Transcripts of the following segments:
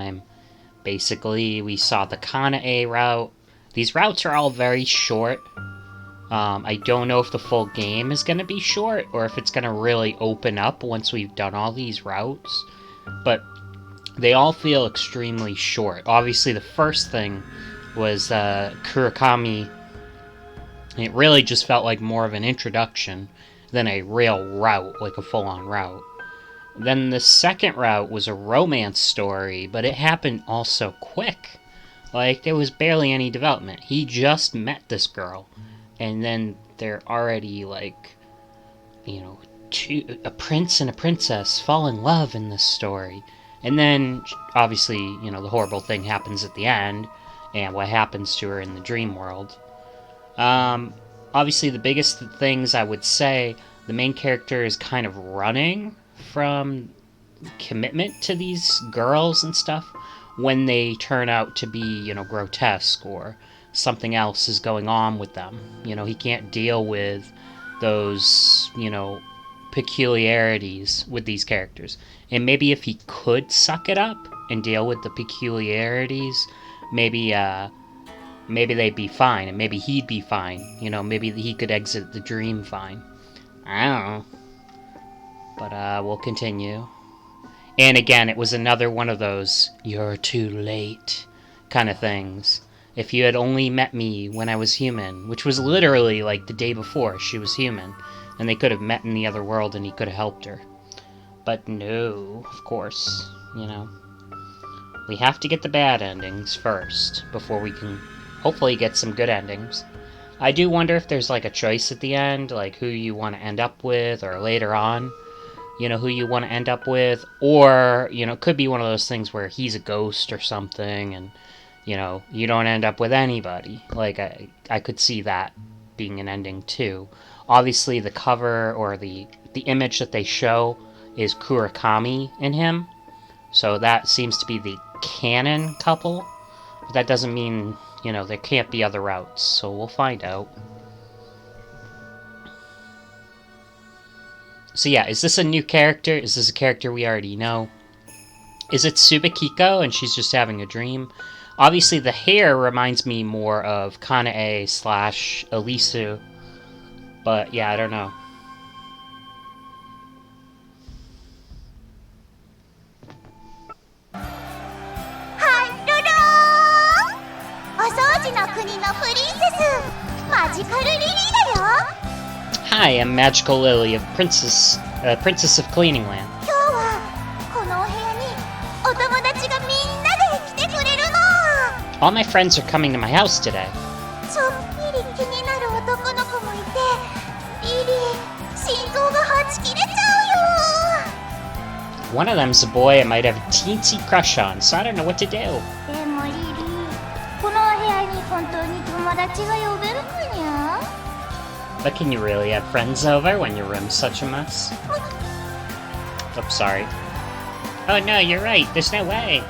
time. Basically, we saw the Kanae route. These routes are all very short. I don't know if the full game is going to be short, or if it's going to really open up once we've done all these routes. But they all feel extremely short. Obviously, the first thing was Kurakami. It really just felt like more of an introduction than a real route, like a full-on route. Then the second route was a romance story, but it happened all so quick. Like, there was barely any development. He just met this girl, and then they're already, like, you know, a prince and a princess fall in love in this story. And then, obviously, you know, the horrible thing happens at the end, and what happens to her in the dream world. Obviously, the biggest things I would say, the main character is kind of running from commitment to these girls and stuff when they turn out to be, you know, grotesque, or something else is going on with them. You know, he can't deal with those, you know, peculiarities with these characters. And maybe if he could suck it up and deal with the peculiarities, maybe they'd be fine, and maybe he'd be fine. You know, maybe he could exit the dream fine. I don't know. But, we'll continue. And again, it was another one of those, you're too late kind of things. If you had only met me when I was human, which was literally like the day before she was human, and they could have met in the other world and he could have helped her. But no, of course, you know. We have to get the bad endings first, before we can hopefully get some good endings. I do wonder if there's like a choice at the end, like who you want to end up with, or later on, you know, who you want to end up with. Or, you know, it could be one of those things where he's a ghost or something, and, you know, you don't end up with anybody. Like, I could see that being an ending too. Obviously, the cover, or the image that they show, is Kurakami and him. So that seems to be the canon couple. But that doesn't mean, you know, there can't be other routes. So we'll find out. So yeah, is this a new character? Is this a character we already know? Is it Subakiko and she's just having a dream? Obviously, the hair reminds me more of Kanae / Elisu. But yeah, I don't know. Hi, I'm Magical Lily of Princess of Cleaning Land. All my friends are coming to my house today. One of them's a boy I might have a teensy crush on, so I don't know what to do. But can you really have friends over when your room's such a mess? Oh, sorry. Oh no, you're right, there's no way.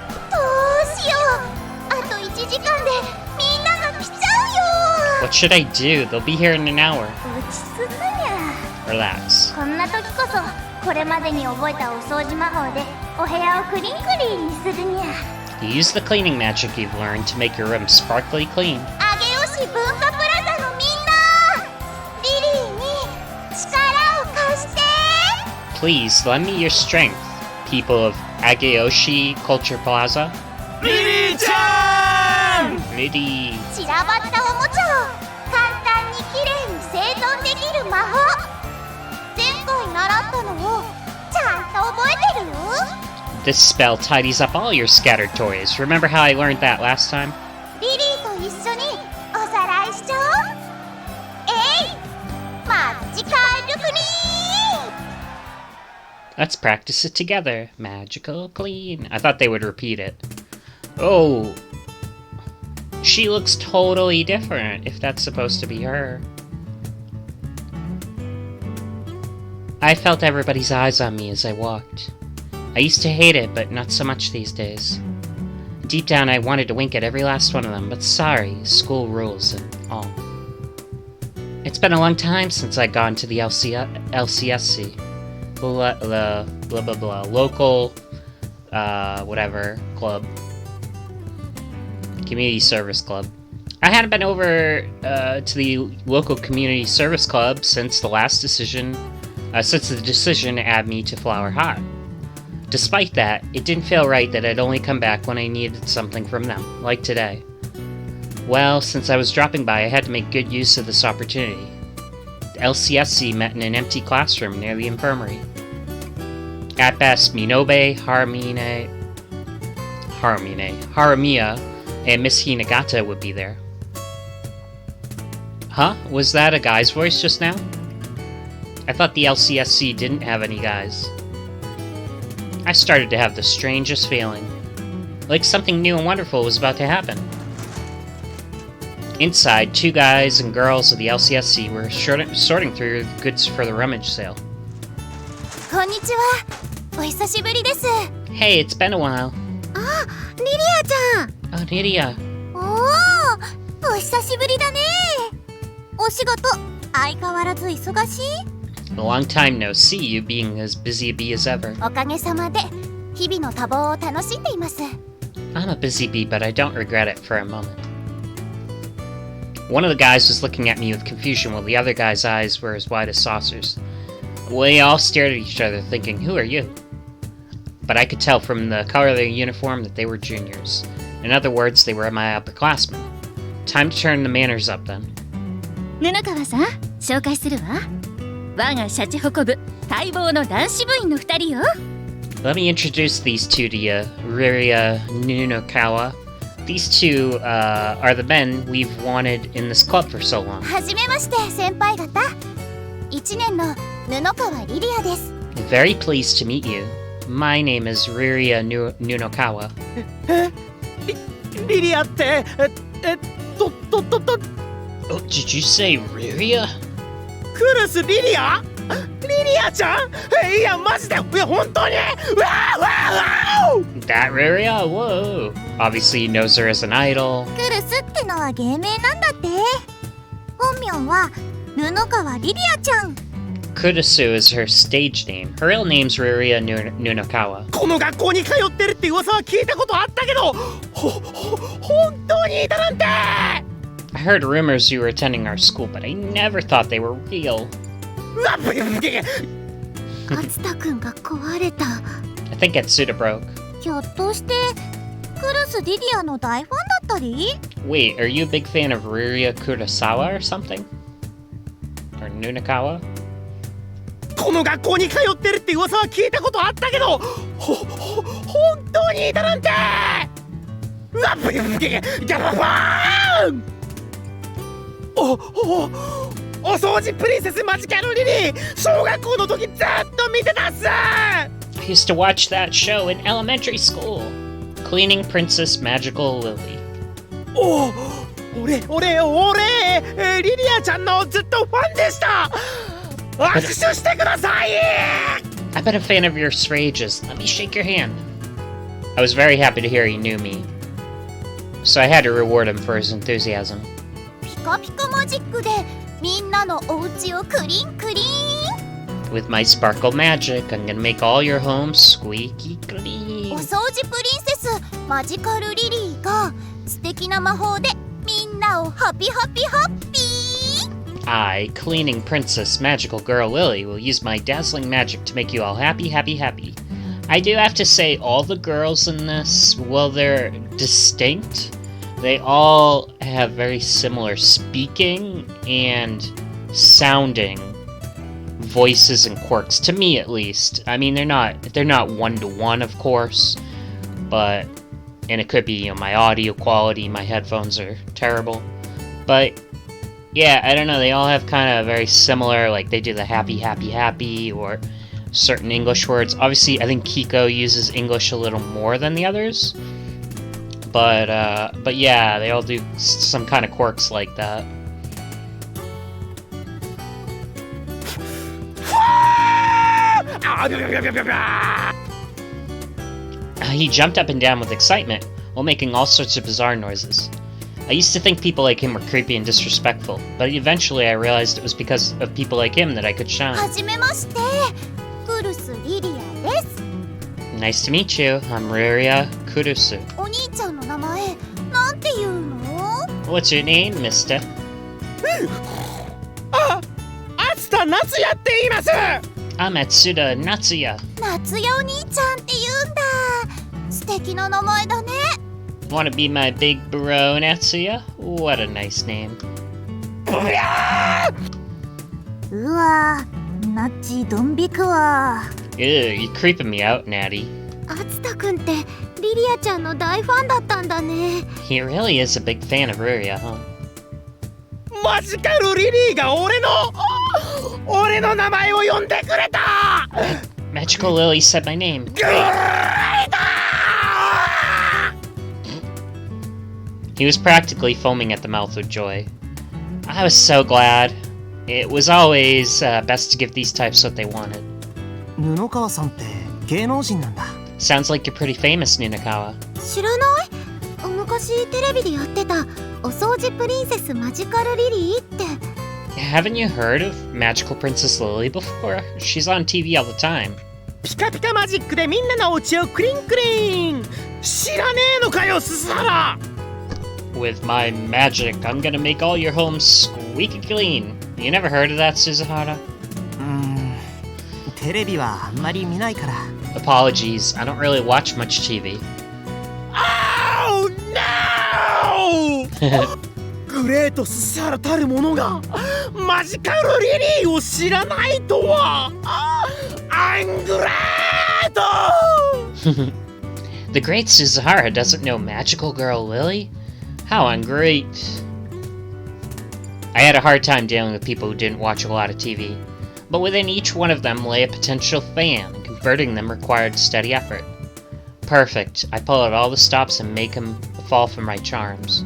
What should I do? They'll be here in an hour. Relax. Use the cleaning magic you've learned to make your room sparkly clean. Please, lend me your strength, people of Ageyoshi Culture Plaza. Lily-chan! Lily. This spell tidies up all your scattered toys. Remember how I learned that last time? Let's practice it together. Magical clean. I thought they would repeat it. Oh. She looks totally different, if that's supposed to be her. I felt everybody's eyes on me as I walked. I used to hate it, but not so much these days. Deep down, I wanted to wink at every last one of them, but sorry, school rules and all. It's been a long time since I'd gone to the LCSC. The blah blah blah local whatever club. Community Service Club. I hadn't been over to the local community service club since the decision to add me to Flower High. Despite that, it didn't feel right that I'd only come back when I needed something from them, like today. Well, since I was dropping by, I had to make good use of this opportunity. The LCSC met in an empty classroom near the infirmary. At best, Minobe, Haramiya, and Miss Hinagata would be there. Huh? Was that a guy's voice just now? I thought the LCSC didn't have any guys. I started to have the strangest feeling. Like something new and wonderful was about to happen. Inside, 2 guys and girls of the LCSC were sorting through goods for the rummage sale. Konnichiwa. お久しぶりです。 Hey, it's been a while. あ、リリアちゃん。 Oh, Nidia. おお、お久しぶりだね。お仕事、相変わらず忙しい？ A long time no see, you being as busy a bee as ever. おかげさまで、日々の多忙を楽しんでいます。 I'm a busy bee, but I don't regret it for a moment. One of the guys was looking at me with confusion while the other guy's eyes were as wide as saucers. We all stared at each other thinking, who are you? But I could tell from the color of their uniform that they were juniors. In other words, they were my upperclassmen. Time to turn the manners up then. 布川さん、紹介するわ。我がシャチホコ部、待望の男子部員の2人よ。 Let me introduce these two to you, Riria Nunokawa. These two are the men we've wanted in this club for so long. はじめまして、先輩方。1年の布川リリアです。 Very pleased to meet you. My name is Riria Nunokawa. リリアって、Oh, did you say Riria? クルスリリア？リリアちゃん？いや、マジで、いや、本当に？わーわーわー That Riria? Whoa. Obviously he knows her as an idol. クルスってのは芸名なんだって。本名は布川リリアちゃん。 Kurusu is her stage name. Her real name's Riria Nunokawa. この学校に通ってるって噂は聞いたことあったけど、本当にいたなんて I heard rumors you were attending our school, but I never thought they were real. 勝田くんが壊れた。 I think Etsuda broke. ひょっとしてクルスリリアの大ファンだったり？ Wait, are you a big fan of Riria Kurosawa or something? Or Nunokawa? この学校に通ってるって噂は聞いたことあったけど、本当にいたなんてお掃除プリンセスマジカルリリー、小学校の時ずっと見てたっす。 I used to watch that show in elementary school. Cleaning Princess Magical Lily. 俺リリアちゃんのずっとファンでした。握手してください。 I've been a fan of yours for ages. Let me shake your hand. I was very happy to hear he knew me. So I had to reward him for his enthusiasm. ピカピカマジックでみんなのお家をクリンクリン。 With my sparkle magic, I'm gonna make all your homes squeaky お clean. 掃除プリンセスマジカルリリーが素敵な魔法でみんなをハピハピハッピー。 I, cleaning princess magical girl Lily, will use my dazzling magic to make you all happy, happy, happy. I do have to say, all the girls in this, well, they're distinct. They all have very similar speaking and sounding voices and quirks, to me at least. I mean, they're not one-to-one, of course, but, and it could be, my audio quality, my headphones are terrible, but yeah, I don't know, they all have kind of very similar, like they do the happy, happy, happy, or certain English words. Obviously, I think Kiko uses English a little more than the others, but yeah, they all do some kind of quirks like that. He jumped up and down with excitement, while making all sorts of bizarre noises. I used to think people like him were creepy and disrespectful, but eventually I realized it was because of people like him that I could shine. はじめまして、クルスリリアです。 Nice to meet you, I'm Riria Kurusu. お兄ちゃんの名前、なんて言うの？ What's your name, mister? あ、熱田夏也って言います。 I'm Atsuda Natsuya. 夏代お兄ちゃんって言うんだ。素敵な名前だね。 Wanna be my big bro, Natsuya? What a nice name. うわ、ナッチドン引くわ。 Ew, you're creeping me out, Natty. 熱田くんってリリアちゃんの大ファンだったんだね。 He really is a big fan of Ruria, huh? マジカルリリーが俺の名前を呼んでくれた。 Magical Lily said my name. He was practically foaming at the mouth with joy. I was so glad. It was always best to give these types what they wanted. 布川さんって芸能人なんだ。 Sounds like you're pretty famous, Nunakawa. 知らない？昔テレビでやってたお掃除プリンセスマジカルリリーって。 Haven't you heard of Magical Princess Lily before? She's on TV all the time. ピカピカマジックでみんなのお家をクリンクリン。知らねえのかよ、鈴原。 With my magic, I'm gonna make all your homes squeaky clean. You never heard of that, Suzuhara? テレビはあんまり見ないから。 Apologies, I don't really watch much TV. Oh no! グレート鈴原たる者がマジカルリリーを知らないとは。アングレート! The great Suzuhara doesn't know magical girl Lily? How ungreat. I had a hard time dealing with people who didn't watch a lot of TV, but within each one of them lay a potential fan, and converting them required steady effort. Perfect. I pull out all the stops and make them fall for my charms.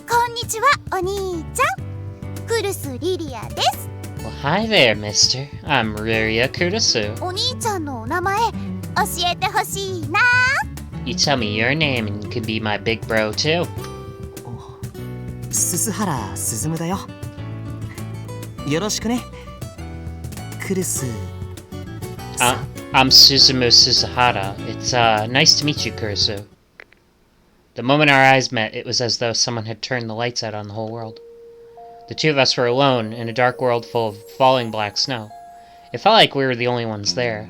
こんにちは、お兄ちゃん。クルスリリアです。 Well, hi there, mister. I'm Ruria Kurusu. お兄ちゃんのお名前教えてほしいな。 You tell me your name and you can be my big bro too. 鈴原鈴だよ。よろしくね。クルス。I'm Suzumu Suzuhara. It's nice to meet you, Kurusu. The moment our eyes met, it was as though someone had turned the lights out on the whole world. The two of us were alone in a dark world full of falling black snow. It felt like we were the only ones there.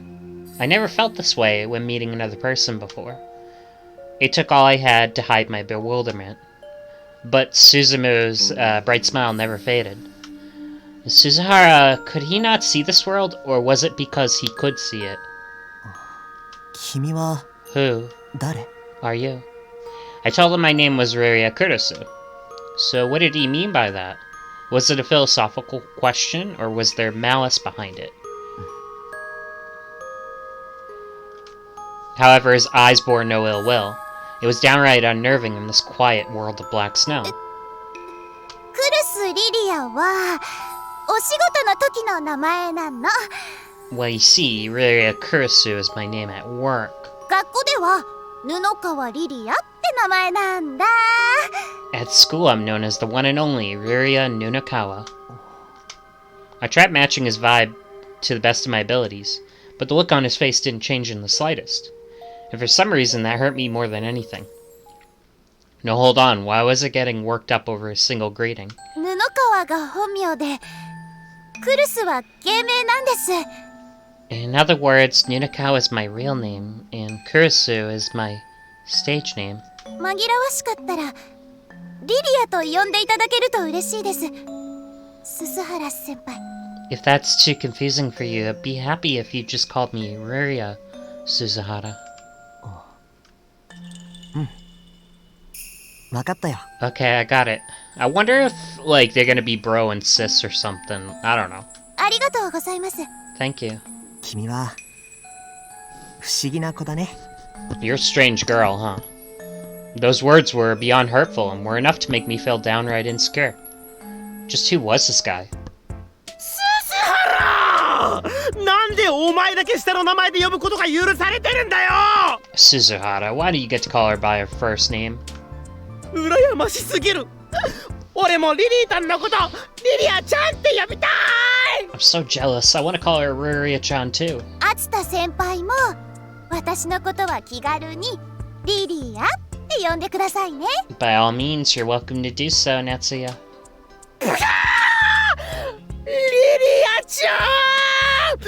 I never felt this way when meeting another person before. It took all I had to hide my bewilderment. But Suzumu's bright smile never faded. Suzuhara, could he not see this world, or was it because he could see it? 君は Who 誰？ are you? I told him my name was Ruria Kurusu. So what did he mean by that? Was it a philosophical question, or was there malice behind it? However, his eyes bore no ill will. It was downright unnerving in this quiet world of black snow. クルスリリアはお仕事の時の名前なの。 Well, you see, Ruria Kurusu is my name at work. 学校では布川リリアって名前なんだ。 At school, I'm known as the one and only Ruria Nunakawa. I tried matching his vibe to the best of my abilities, but the look on his face didn't change in the slightest. And for some reason, that hurt me more than anything. No, hold on, why was it getting worked up over a single greeting? 布川が本名で、クルスは芸名なんです。 In other words, Nunakawa is my real name, and Kurusu is my stage name. 紛らわしかったらリリアと呼んでいただけると嬉しいです。鈴原先輩。 If that's too confusing for you, I'd be happy if you just called me Ruria Suzuhara. わかったよ。 Okay, I got it. I wonder if, like, they're gonna be bro and sis or something. I don't know. ありがとうございます。 Thank you. 君は不思議な子だね。 You're a strange girl, huh? Those words were beyond hurtful and were enough to make me feel downright insecure. Just who was this guy? 鈴原！なんでお前だけ下の名前で呼ぶことが許されてるんだよ！ Suzuhara, why do you get to call her by her first name? 羨ましすぎる。俺もリリーたんのことリリアちゃんって呼びたい。 I'm so jealous. I want to call her Ruria-chan too. 厚田先輩も私のことは気軽にリリアってって呼んでくださいね。 By all means, you're welcome to do so, Natsuya. リリアちゃん。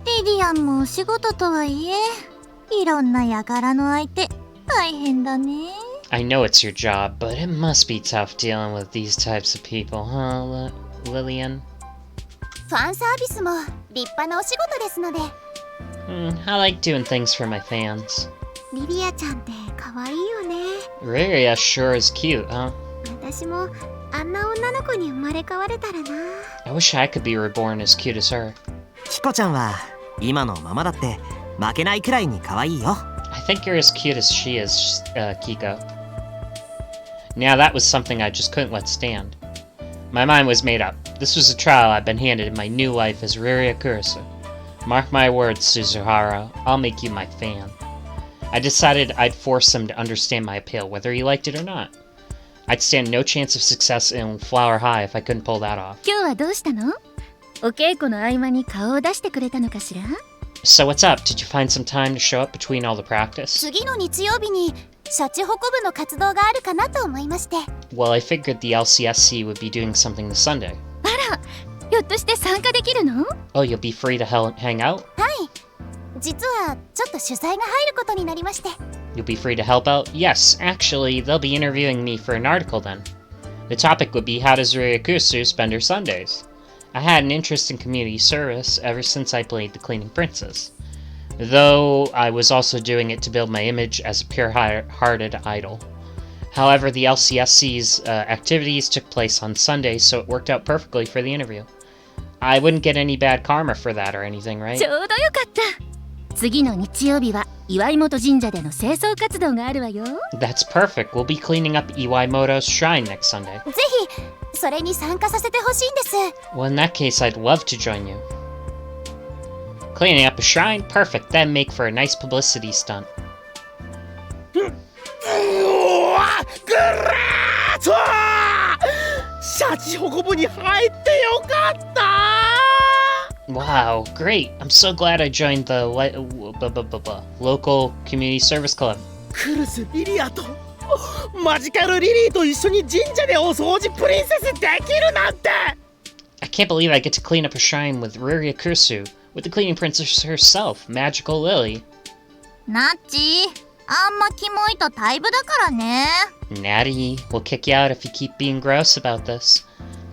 リリアンもお仕事とはいえ、いろんな輩の相手大変だね。 I know it's your job, but it must be tough dealing with these types of people, huh, Lillian? ファンサービスも立派なお仕事ですので。 I like doing things for my fans. リリアちゃんって可愛いよね。 Riria sure is cute, huh? 私もあんな女の子に生まれ変われたらな。 I wish I could be reborn as cute as her. キコちゃんは今のままだって負けないくらいに可愛いよ。 I think you're as cute as she is, Kiko. Now that was something I just couldn't let stand. My mind was made up. This was a trial I've been handed in my new life as Riria Kurisu. Mark my words, Suzuhara, I'll make you my fan. I decided I'd force him to understand my appeal, whether he liked it or not. I'd stand no chance of success in Flower High if I couldn't pull that off. 今日はどうしたの？お稽古の合間に顔を出してくれたのかしら？ So what's up? Did you find some time to show up between all the practice? 次の日曜日にシャチホコ部の活動があるかなと思いまして。 Well, I figured the LCSC would be doing something this Sunday. ひょっとして参加できるの？ Oh, you'll be free to hang out? はい。実はちょっと取材が入ることになりまして。 You'll be free to help out? Yes, actually, they'll be interviewing me for an article then. The topic would be how does Ryukusu spend her Sundays? I had an interest in community service ever since I played the Cleaning Princess, though I was also doing it to build my image as a pure-hearted idol. However, the LCSC's activities took place on Sundays, so it worked out perfectly for the interview. I wouldn't get any bad karma for that or anything, right? ちょうどよかった。次の日曜日は岩井本神社での清掃活動があるわよ。 That's perfect. We'll be cleaning up Iwaimoto's shrine next Sunday. ぜひそれに参加させてほしいんです。 Well, in that case, I'd love to join you. Cleaning up a shrine? Perfect. That'd make for a nice publicity stunt. うわ、グレート！シャチホコ部に入ってよかった！ Wow, great. I'm so glad I joined the local community service club. クルス・リリアとマジカル・リリーと一緒に神社でお掃除プリンセスできるなんて！ I can't believe I get to clean up a shrine with Riria Kursu, with the cleaning princess herself, Magical Lily. ナッチ、あんまキモいと退部だからね。 Natty, we'll kick you out if you keep being gross about this.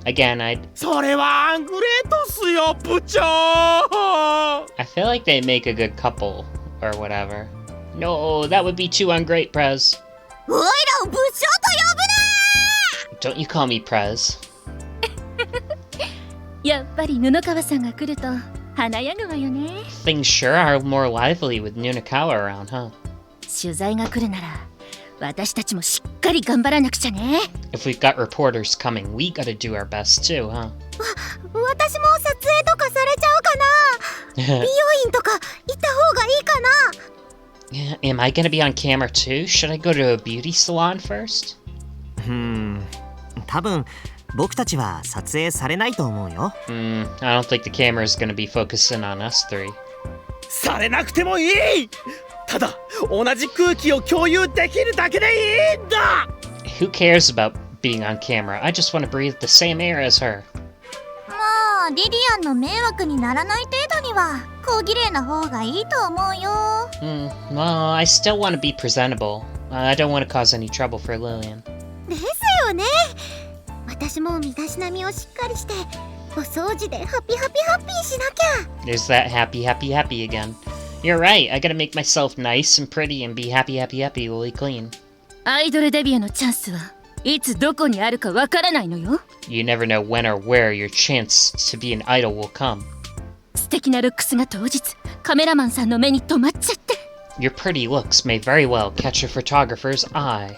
Again, それはアングレートスよ、部長！ I feel like they make a good couple, or whatever. No, that would be too ungreat, Prez. おいらを部長と呼ぶな！ Don't you call me Prez. やっぱり布川さんが来ると華やぐわよね。 Things sure are more lively with Nunakawa around, huh? 取材が来るなら私たちもしっかり頑張らなくちゃね。 If we've got reporters coming, we gotta do our best too, huh? 私も撮影とかされちゃうかな。美容院とか行った方がいいかな。 Yeah, am I gonna be on camera too? Should I go to a beauty salon first? 多分僕たちは撮影されないと思うよ。I don't think the camera is gonna be focusing on us three. されなくてもいい！ただ同じ空気を共有できるだけでいいんだ！ Who cares about being on camera? I just want to breathe the same air as her. まあリリアンの迷惑にならない程度には小綺麗な方がいいと思うよ。Well, I still want to be presentable. I don't want to cause any trouble for Lillian. ですよね。私も身だしなみをしっかりしてお掃除でハピハピハッピーしなきゃ。 There's that happy again. You're right, I gotta make myself nice and pretty and be happy, really clean. アイドルデビューのチャンスはいつどこにあるかわからないのよ。 You never know when or where your chance to be an idol will come. 素敵なルックスが当日カメラマンさんの目に留まっちゃって。 Your pretty looks may very well catch a photographer's eye.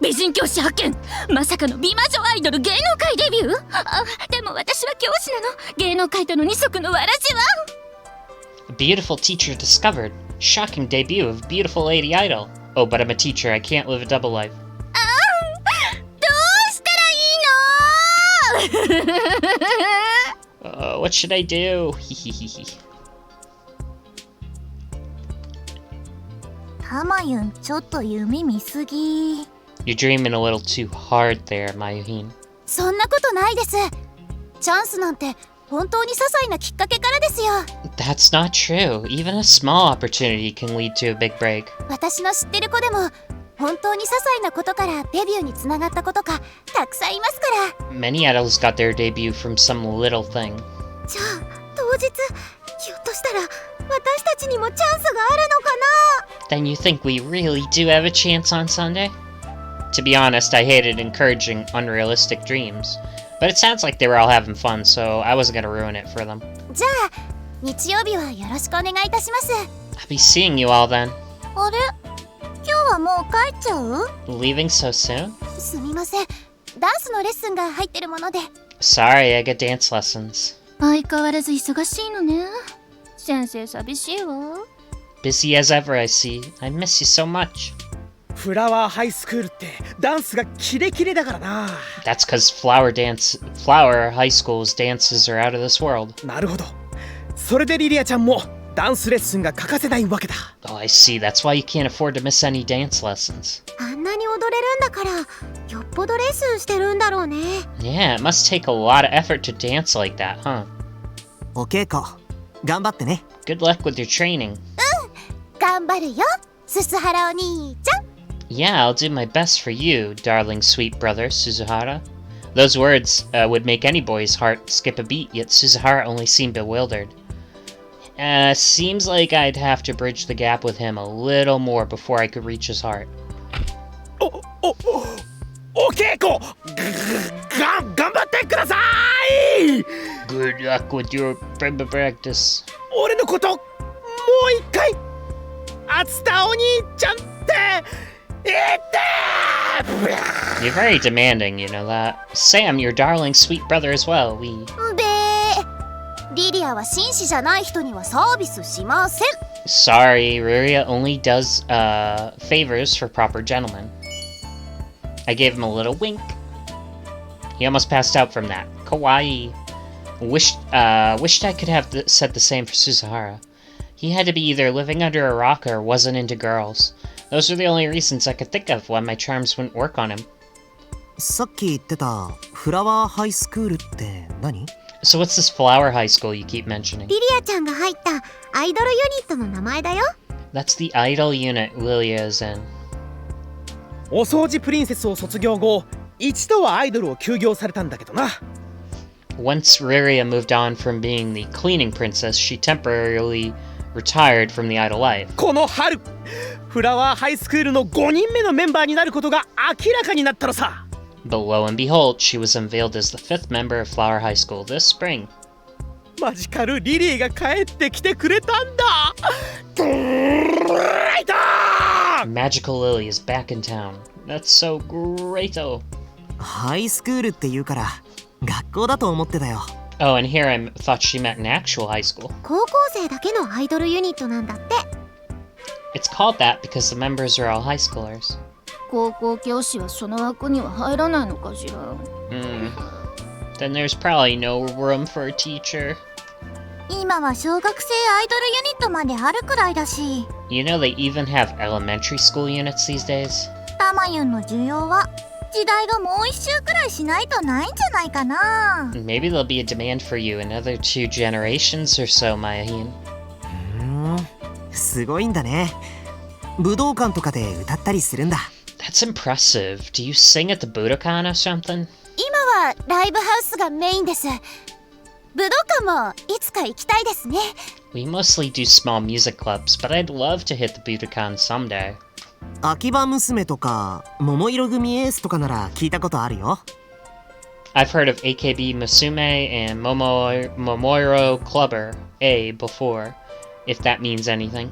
美人教師発見。まさかの美魔女アイドル芸能界デビュー。でも私は教師なの。芸能界との二足のわらじは。 A beautiful teacher discovered. Shocking debut of beautiful lady idol. Oh, but I'm a teacher. I can't live a double life. どうしたらいいの？ What should I do? タマユンちょっと夢見すぎ。 You're dreaming a little too hard there, Mayuhin. そんなことないです。チャンスなんて本当に些細なきっかけからですよ。 That's not true. Even a small opportunity can lead to a big break. 私の知ってる子でも本当に些細なことからデビューにつながった子とかたくさんいますから。 Many idols got their debut from some little thing. じゃあ当日ひょっとしたら私たちにもチャンスがあるのかな。 Then you think we really do have a chance on Sunday? To be honest, I hated encouraging unrealistic dreams. But it sounds like they were all having fun, so I wasn't gonna ruin it for them. じゃあ日曜日はよろしくお願いいたします。 I'll be seeing you all then. あれ、今日はもう帰っちゃう？ Leaving so soon? すみません、ダンスのレッスンが入ってるもので。 Sorry, I get dance lessons. 相変わらず忙しいのね。先生寂しいわ。 Busy as ever, I see. I miss you so much. フラワーハイスクールってダンスがキレキレだからな。 That's cause Flower High School's dances are out of this world. なるほど。それでリリアちゃんもダンスレッスンが欠かせないわけだ。 Oh, I see. That's why you can't afford to miss any dance lessons. あんなに踊れるんだからよっぽどレッスンしてるんだろうね。 Yeah, it must take a lot of effort to dance like that, huh? お稽古頑張ってね。 Good luck with your training. 頑張るよ、すすはらお兄ちゃん。 Yeah, I'll do my best for you, darling sweet brother Suzuhara. Those words would make any boy's heart skip a beat, yet Suzuhara only seemed bewildered. Seems like I'd have to bridge the gap with him a little more before I could reach his heart. お稽古頑張ってください。 Good luck with your practice. 俺のこともう一回厚田お兄ちゃんって言って。 You're very demanding, you know that. Sam, your darling sweet brother as well. We... べー、リリアは紳士じゃない人にはサービスしません。 Sorry, Ruria only does favors for proper gentlemen. I gave him a little wink. He almost passed out from that. Kawaii. Wished I could have said the same for Suzuhara. He had to be either living under a rock or wasn't into girls. Those are the only reasons I could think of why my charms wouldn't work on him. さっき言ってたフラワーハイスクールって何？ So what's this flower high school you keep mentioning? リリアちゃんが入ったアイドルユニットの名前だよ。 That's the idol unit Lilia is in. お掃除プリンセスを卒業後一度はアイドルを休業されたんだけどな。 Once Riria moved on from being the cleaning princess, she temporarily retired from the idol life. この春フラワーハイスクールの5人目のメンバーになることが明らかになったのさ。 But lo and behold, she was unveiled as the 5th member of Flower High School this spring. マジカルリリーが帰ってきてくれたんだ。グレイト！Magical Lily is back in town. That's so great-o. ハイスクールって言うから学校だと思ってたよ。 Oh, and here I thought she meant an actual high school. 高校生だけのアイドルユニットなんだって。 It's called that because the members are all high schoolers. 高校教師はその枠には入らないのかしら。Then there's probably no room for a teacher. 今は小学生アイドルユニットまであるくらいだし。 You know they even have elementary school units these days? タマユンの需要は時代がもう一周くらいしないとないんじゃないかな。 Maybe there'll be a demand for you in another 2 generations or so, Mayahin. すごいんだね。武道館とかで歌ったりするんだ。 That's impressive. Do you sing at the Budokan or something? 今はライブハウスがメインです。武道館もいつか行きたいですね。 We mostly do small music clubs, but I'd love to hit the Budokan someday. 秋葉娘とか桃色組エースとかなら聞いたことあるよ。 I've heard of AKB Musume and Momoiro Clubber A before, if that means anything.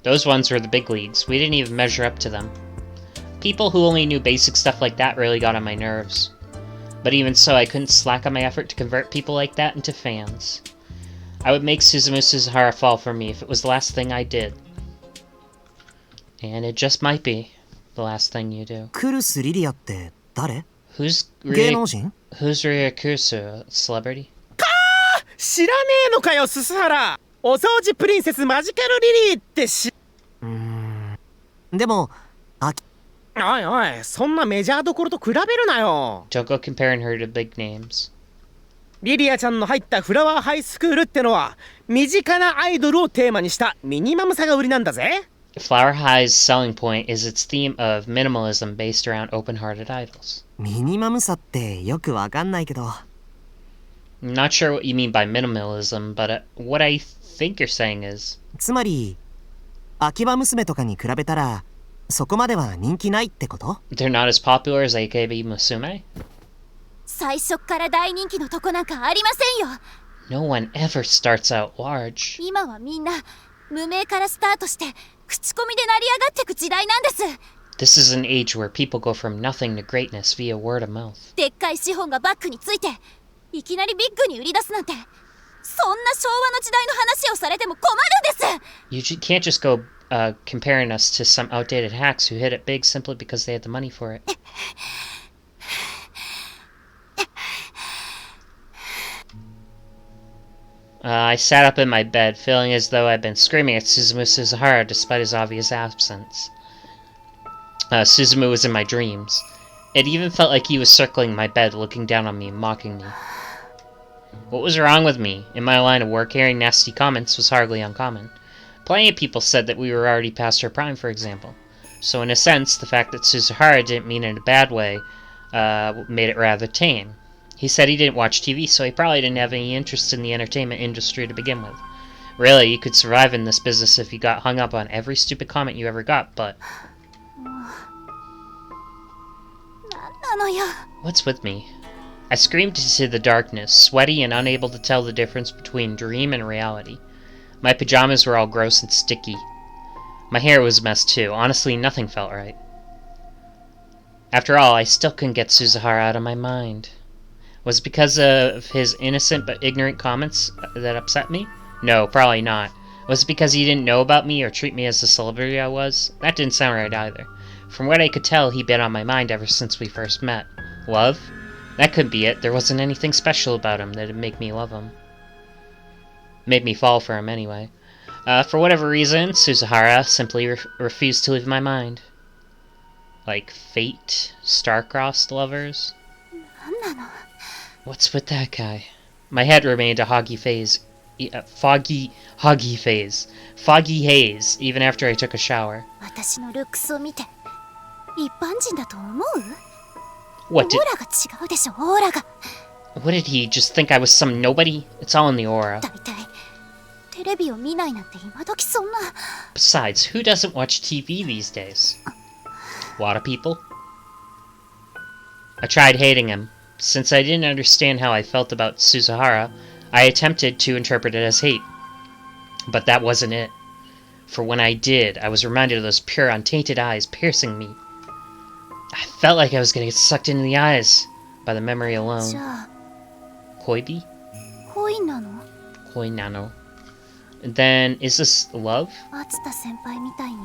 Those ones were the big leagues. We didn't even measure up to them. People who only knew basic stuff like that really got on my nerves. But even so, I couldn't slack on my effort to convert people like that into fans. I would make Suzumu Suzuhara fall for me if it was the last thing I did. And it just might be the last thing you do. クルスリリアって誰？ Who's 芸能人？ Ria Kusu? A celebrity? 知らねえのかよ、ススハラ。お掃除プリンセスマジカルリリーってでも、おいおい、そんなメジャーどころと比べるなよ。 Don't go comparing her to big names. リリアちゃんの入ったフラワーハイスクールってのは身近なアイドルをテーマにしたミニマムさが売りなんだぜ。 Flower High's selling point is its theme of minimalism based around open-hearted idols. ミニマムさってよくわかんないけど、 I'm not sure what you mean by minimalism, but what I think you're saying is... つまり秋葉娘とかに比べたらそこまでは人気ないってこと？ They're not as popular as AKB Musume? 最初っから大人気のとこなんかありませんよ。 No one ever starts out large. 今はみんな無名からスタートして口コミで成り上がってく時代なんです。 This is an age where people go from nothing to greatness via word of mouth. でっかい資本がバックについていきなりビッグに売り出すなんて、そんな昭和の時代の話をされても困るんです。 You can't just go comparing us to some outdated hacks who hit it big simply because they had the money for it. I sat up in my bed, feeling as though I'd been screaming at Suzumu Suzuhara despite his obvious absence. Suzumu was in my dreams. It even felt like he was circling my bed, looking down on me and mocking me. What was wrong with me? In my line of work, hearing nasty comments was hardly uncommon. Plenty of people said that we were already past our prime, for example. So in a sense, the fact that Suzuhara didn't mean it in a bad way made it rather tame. He said he didn't watch TV, so he probably didn't have any interest in the entertainment industry to begin with. Really, you could survive in this business if you got hung up on every stupid comment you ever got, but... なんなのよ。 What's with me? I screamed into the darkness, sweaty and unable to tell the difference between dream and reality. My pajamas were all gross and sticky. My hair was a mess too. Honestly, nothing felt right. After all, I still couldn't get Suzuhara out of my mind. Was it because of his innocent but ignorant comments that upset me? No, probably not. Was it because he didn't know about me or treat me as the celebrity I was? That didn't sound right either. From what I could tell, he'd been on my mind ever since we first met. Love? That couldn't be it. There wasn't anything special about him that'd make me love him. Made me fall for him anyway. For whatever reason, Suzuhara simply refused to leave my mind. Like fate, star-crossed lovers? なんなの。 What's with that guy? My head remained a foggy haze, even after I took a shower. 私のルックスを見て一般人だと思う？ What オ did ーラが違うでしょ、オーラが。 what did he just think I was some nobody? It's all in the aura. だいたいテレビを見ないなんて今時そんな。 Besides, who doesn't watch TV these days? A lot of people. I tried hating him. Since I didn't understand how I felt about Suzuhara, I attempted to interpret it as hate. But that wasn't it. For when I did, I was reminded of those pure, untainted eyes piercing me. I felt like I was going to get sucked into the eyes by the memory じ alone. ゃあ Koibi? 恋なの？ Koi nano. Then, is this love? 松田先輩みたいに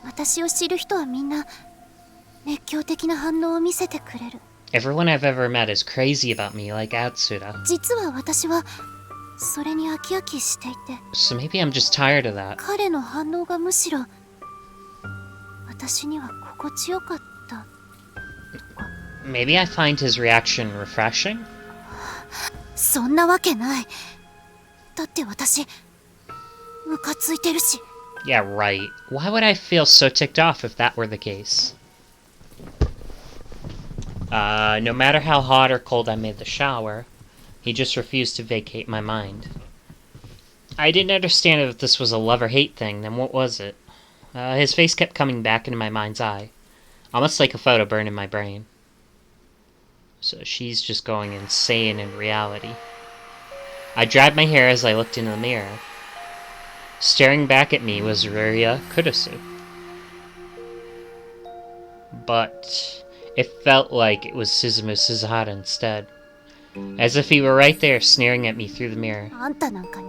私を知る人はみんな熱狂的な反応を見せてくれる。 Everyone I've ever met is crazy about me, like Atsura. 実は私はそれに飽き飽きしていて、 So maybe I'm just tired of that. 彼の反応がむしろ私には心地よかった。 Maybe I find his reaction refreshing? そんなわけない。だって私ムカついてるし。 Yeah, right. Why would I feel so ticked off if that were the case? No matter how hot or cold I made the shower, he just refused to vacate my mind. I didn't understand if this was a love or hate thing, then what was it? His face kept coming back into my mind's eye, almost like a photo burned in my brain. So she's just going insane in reality. I dried my hair as I looked into the mirror. Staring back at me was Ruria Kurusu. But it felt like it was Suzumu Suzuhara instead. As if he were right there staring at me through the mirror. あんたなんかに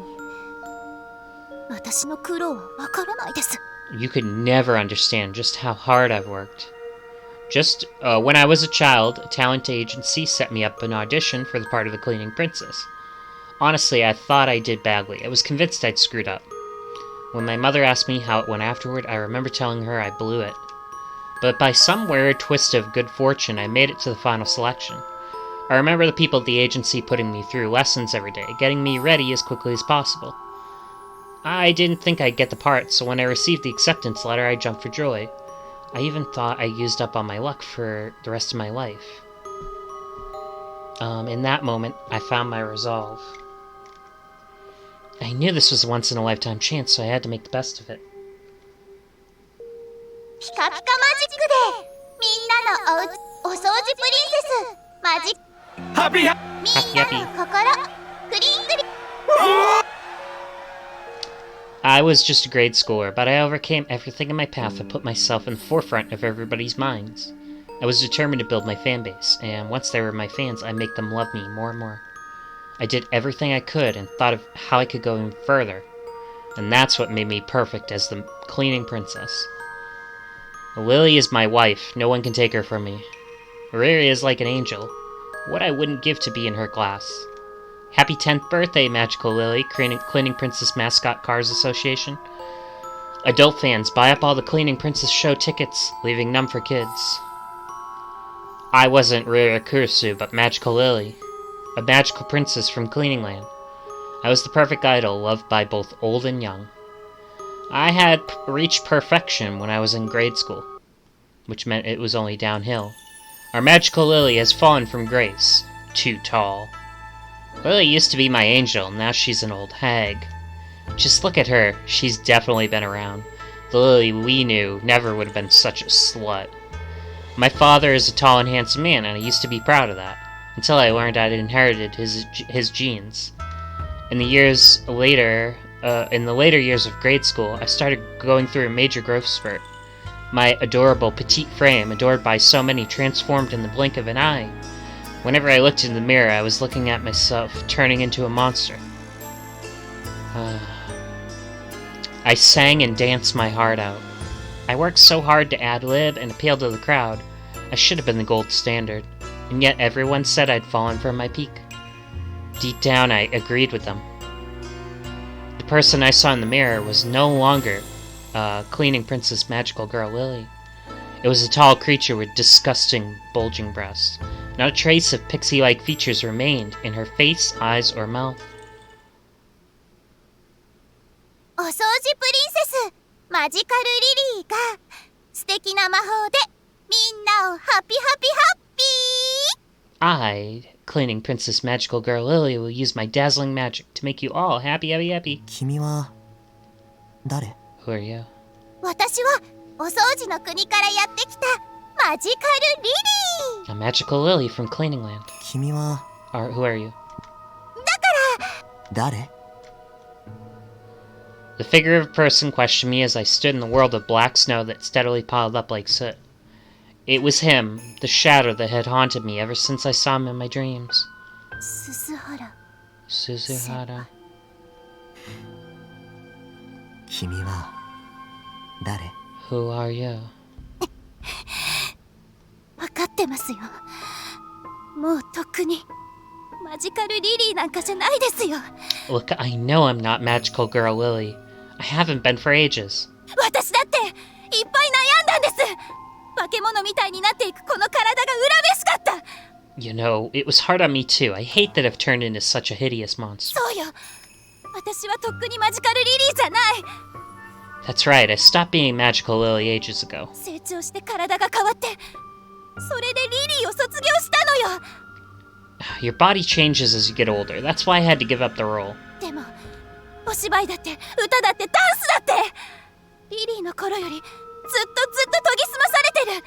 私の苦労はわからないです。 You could never understand just how hard I've worked. Just when I was a child, a talent agency set me up an audition for the part of the cleaning princess. Honestly, I thought I did badly. I was convinced I'd screwed up. When my mother asked me how it went afterward, I remember telling her I blew it. But by some weird twist of good fortune, I made it to the final selection. I remember the people at the agency putting me through lessons every day, getting me ready as quickly as possible. I didn't think I'd get the part, so when I received the acceptance letter, I jumped for joy. I even thought I used up all my luck for the rest of my life. In that moment, I found my resolve. I knew this was a once-in-a-lifetime chance, so I had to make the best of it. ピカピカマジックでみんなのお掃除プリンセスマジックハッピーハみんなの心クリンクリン I was just a grade schooler, but I overcame everything in my path and put myself in the forefront of everybody's minds. I was determined to build my fan base, and once they were my fans, I'd make them love me more and more. I did everything I could and thought of how I could go even further, and that's what made me perfect as the cleaning princess. Lily is my wife, no one can take her from me. Riri is like an angel, what I wouldn't give to be in her class. Happy 10th birthday, Magical Lily, Cleaning Princess Mascot Cars Association. Adult fans, buy up all the Cleaning Princess show tickets, leaving none for kids. I wasn't Riri Kurisu, but Magical Lily, a magical princess from Cleaning Land. I was the perfect idol, loved by both old and young. I had reached perfection when I was in grade school, which meant it was only downhill. Our Magical Lily has fallen from grace, too tall. Lily used to be my angel, now she's an old hag. Just look at her, she's definitely been around. The Lily we knew never would have been such a slut. My father is a tall and handsome man, and I used to be proud of that, until I learned I'd inherited his genes. In the later years of grade school, I started going through a major growth spurt. My adorable petite frame, adored by so many, transformed in the blink of an eye. Whenever I looked in the mirror, I was looking at myself, turning into a monster. I sang and danced my heart out. I worked so hard to ad-lib and appeal to the crowd. I should have been the gold standard, and yet everyone said I'd fallen from my peak. Deep down, I agreed with them. The person I saw in the mirror was no longer Cleaning Princess Magical Girl Lily. It was a tall creature with disgusting, bulging breasts. Not a trace of pixie-like features remained in her face, eyes, or mouth. お掃除プリンセスマジカルリリーが素敵な魔法でみんなをハッピーハッピーハッピー I, Cleaning Princess Magical Girl Lily, will use my dazzling magic to make you all happy, happy, happy. 君は誰？ Who are you? 私はお掃除の国からやってきたマジカルリリー A magical lily from Cleaning Land. 君は Who are you? 誰？ The figure of a person questioned me as I stood in the world of black snow that steadily piled up like soot. It was him, the shadow that had haunted me ever since I saw him in my dreams. ススハラ Suzuhara. 君は誰？ Who are you? 分かってますよもうとっくにマジカルリリーなんかじゃないですよ Look, I know I'm not Magical Girl Lily. I haven't been for ages. 私だっていっぱい悩んだんです化け物みたいになっていくこの体が恨めしかった You know, it was hard on me too. I hate that I've turned into such a hideous monster. そうよ私はとっくにマジカルリリーじゃない That's right, I stopped being Magical Lily ages ago. 成長して体が変わってそれでリリーを卒業したのよ Your body changes as you get older. That's why I had to give up the role. でもお芝居だって歌だってダンスだってリリーの頃よりずっと研ぎ澄まされてる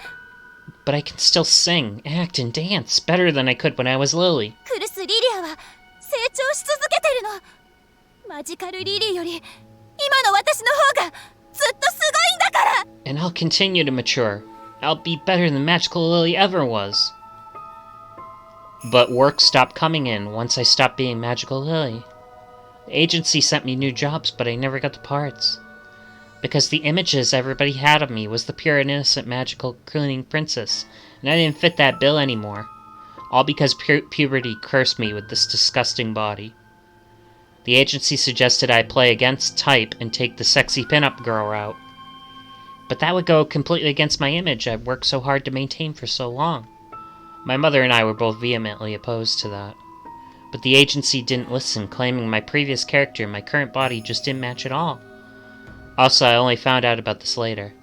But I can still sing, act, and dance better than I could when I was Lily. クルス・リリアは成長し続けてるのマジカルリリーより今の私の方がずっとすごいんだから And I'll continue to mature. I'll be better than Magical Lily ever was. But work stopped coming in once I stopped being Magical Lily. The agency sent me new jobs, but I never got the parts. Because the images everybody had of me was the pure and innocent magical cleaning princess, and I didn't fit that bill anymore. All because puberty cursed me with this disgusting body. The agency suggested I play against type and take the sexy pinup girl route. But that would go completely against my image I've worked so hard to maintain for so long. My mother and I were both vehemently opposed to that. But the agency didn't listen, claiming my previous character and my current body just didn't match at all. Also, I only found out about this later.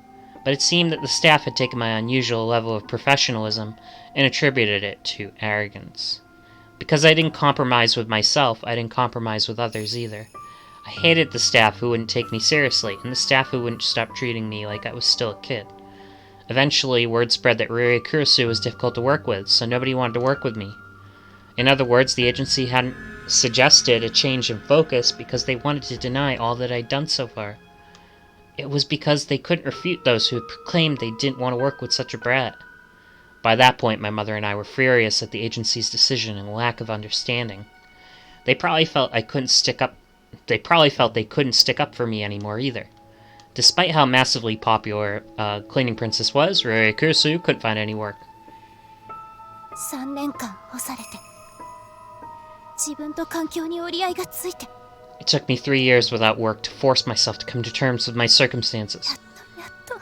But it seemed that the staff had taken my unusual level of professionalism and attributed it to arrogance. Because I didn't compromise with myself, I didn't compromise with others either. I hated the staff who wouldn't take me seriously, and the staff who wouldn't stop treating me like I was still a kid. Eventually, word spread that Ryuya Kurusu was difficult to work with, so nobody wanted to work with me. In other words, the agency hadn't suggested a change in focus because they wanted to deny all that I'd done so far. It was because they couldn't refute those who had proclaimed they didn't want to work with such a brat. By that point, my mother and I were furious at the agency's decision and lack of understanding. They probably felt they couldn't stick up for me anymore either. Despite how massively popular Cleaning Princess was, Ryuya Kurusu couldn't find any work. 3年間干されて自分と環境に折り合いがついて It took me 3 years without work to force myself to come to terms with my circumstances. やっと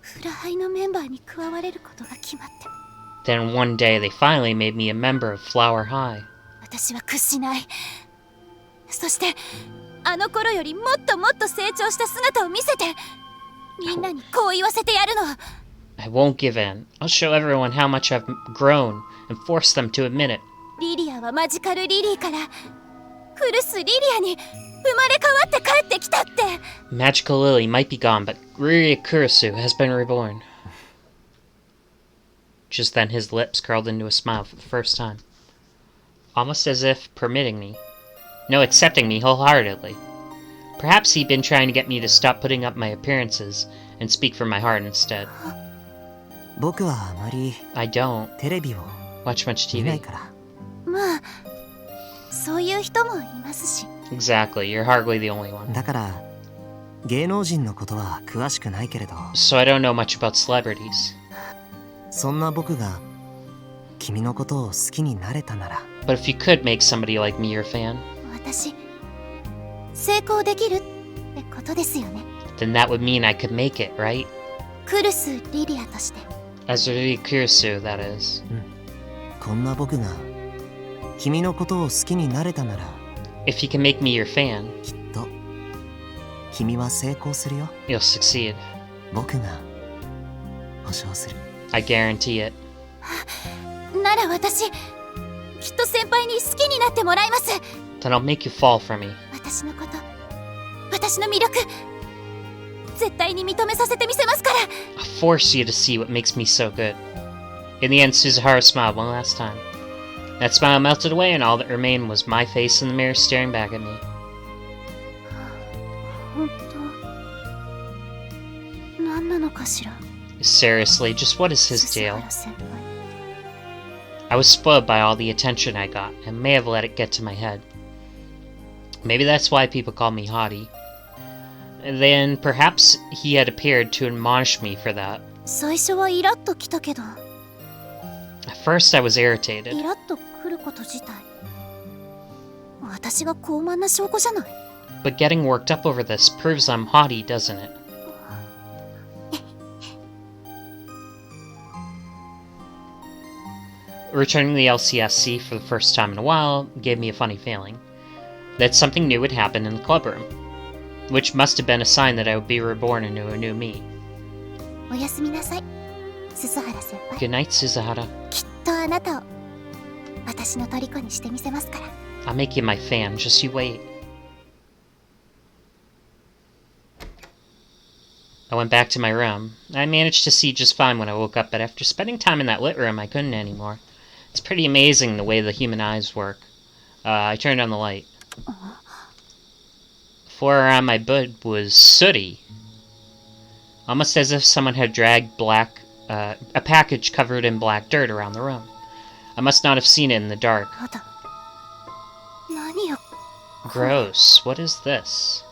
フラハイのメンバーに加われることが決まって Then one day they finally made me a member of Flower High. 私は屈しない。そしてあの頃よりもっともっと成長した姿を見せてみんなにこう言わせてやるの。 I won't give in. I'll show everyone how much I've grown and force them to admit it. リリアはマジカルリリーからクルスリリアに生まれ変わって帰ってきたって。 Magical Lily might be gone, but Ryuya Kurusu has been reborn. Just then his lips curled into a smile for the first time. Almost as if permitting me. No, accepting me wholeheartedly. Perhaps he'd been trying to get me to stop putting up my appearances and speak from my heart instead. 僕はあまり I don't テレビを watch much 見ない TV. から。まあそういう人もいますし。 Exactly, you're hardly the only one. だから芸能人のことは詳しくないけれど、 So I don't know much about celebrities. そんな僕が君のことを好きになれたなら、 But if you could make somebody like me your fan, 私成功できるってことですよね。 then that would mean I could make it, right? クルスリリアとして。 As Ryuya Kurusu, that is. こんな僕が君のことを好きになれたなら、 If you can make me your fan, きっと君は成功するよ。 you'll succeed. 僕が保証する。 I guarantee it. なら私きっと先輩に好きになってもらいます。 Then I'll make you fall for me. 私のこと私の魅力絶対に認めさせてみせますから。 I'll force you to see what makes me so good. In the end, Suzuhara smiled one last time. That smile melted away, and all that remained was my face in the mirror staring back at me. 本当何なのかしら。 Seriously, just what is his 鈴 deal? 原先輩 I was spoiled by all the attention I got, and may have let it get to my head. Maybe that's why people call me haughty. And then perhaps he had appeared to admonish me for that. 最初はイラッときたけど At first I was イ irritated, ラッと来ること自体私が高慢な証拠じゃない。 but getting worked up over this proves I'm haughty, doesn't it? Returning to the LCSC for the first time in a while gave me a funny feeling. That something new would happen in the clubroom, which must have been a sign that I would be reborn into a new me. おやすみなさい鈴原先輩。 Good night, Suzuhara. きっとあなたを私の虜にしてみせますから。 I'll make you my fan, just you wait. I went back to my room. I managed to see just fine when I woke up, but after spending time in that lit room, I couldn't anymore. It's pretty amazing the way the human eyes work. I turned on the light. The floor around my bed was sooty. Almost as if someone had dragged a package covered in black dirt around the room. I must not have seen it in the dark. まだ何よ Gross. What is this?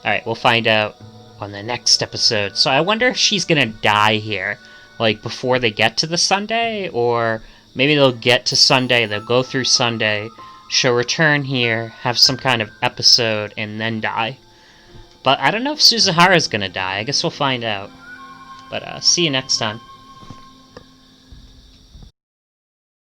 Alright, we'll find out on the next episode. So I wonder if she's gonna die here. Like, before they get to the Sunday? Or maybe they'll get to Sunday, they'll go through Sunday, she'll return here, have some kind of episode, and then die. But I don't know if Suzuhara's gonna die. I guess we'll find out. But see you next time.